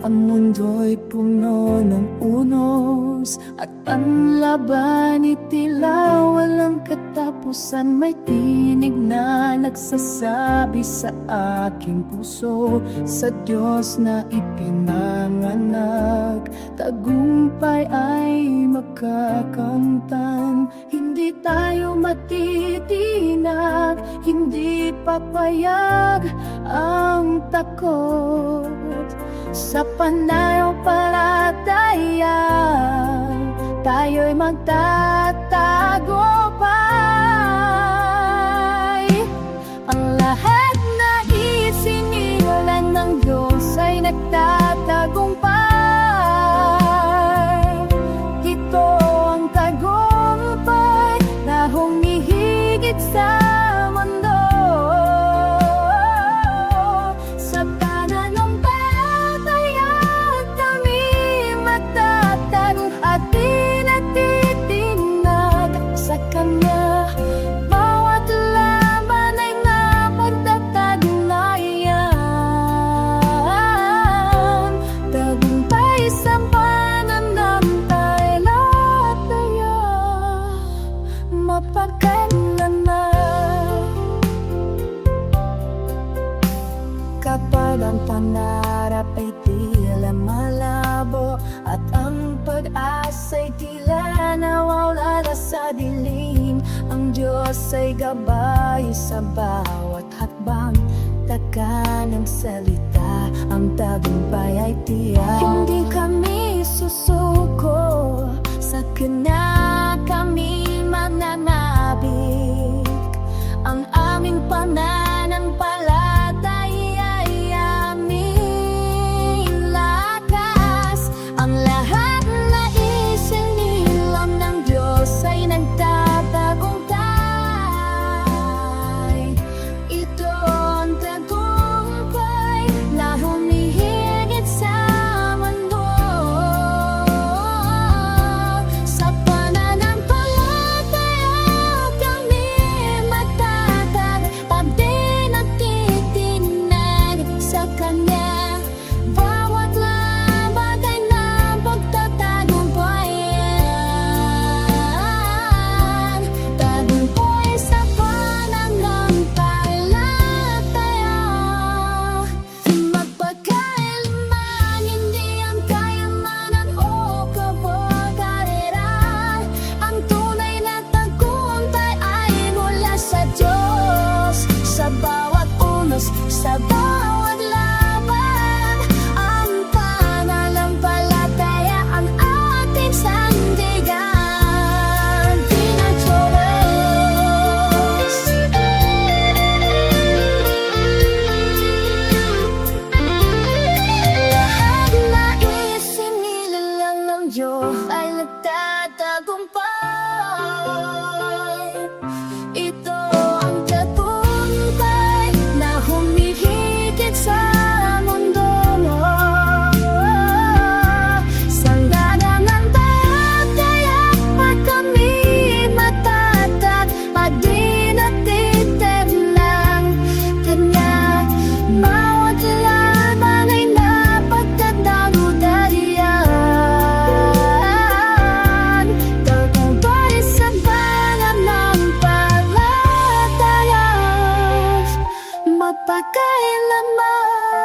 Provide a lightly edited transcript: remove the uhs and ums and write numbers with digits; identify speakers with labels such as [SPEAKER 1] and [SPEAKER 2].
[SPEAKER 1] ang mundo'y puno ng unos at ang laban tila walang katapusan. May tinig na nagsasabi sa aking puso, sa Diyos na ipinanganak, tagumpay ay makakamtan. Hindi tayo matitinag, hindi papayag ang takot. Sa pananampalataya, tayo'y magtatagumpay. Ang lahat na isinilang ng Diyos ay nagtatagumpay. Ito ang tagumpay na humihigit sa mundo. Sa pananampalataya kami matatag at tinatitinag sa Kanya. Bawat laban ay napagtatagnayan, tagumpay sa pananampalataya, mapagkailanman. Kapag ang pangarap ay tila malabo at ang pag-asa'y tila nawawala sa dilim, ang Diyos ay gabay sa bawat hakbang. Taga ng salita, ang tagumpay ay tiyak. Hindi kami susuko, sa Kanya kami mananabik. Ang aming pananampalataya ay aming lakas. Ang lahat na isinilang ng Diyos ay nagtatagumpay. Ito ang tagumpay na humihigit sa mundo. Sa pananampalataya kami matatag, pag di nagtitinag sa Kanya. Bawat laban ay napagtatagumpayan, tagumpay sa pananampalataya, magpakailanman. Hindi ang kayamanan o kapag-alera, ang tunay na tagumpay ay mula sa Diyos. Sa bawat unos, sa bawat laban, ang pananampalataya ang ating sandigan. Pinag-Diyos. Lahat na isinilang ng Diyos ay nagtatagumpay. Ito ang tagumpay na humihigit sa mundo. Sa pananampalataya at kami matatag, pag di natitig ng Kanya. Bawat laban ay napagtatagumpayan, tagumpay sa pananampalataya, magpakailanman.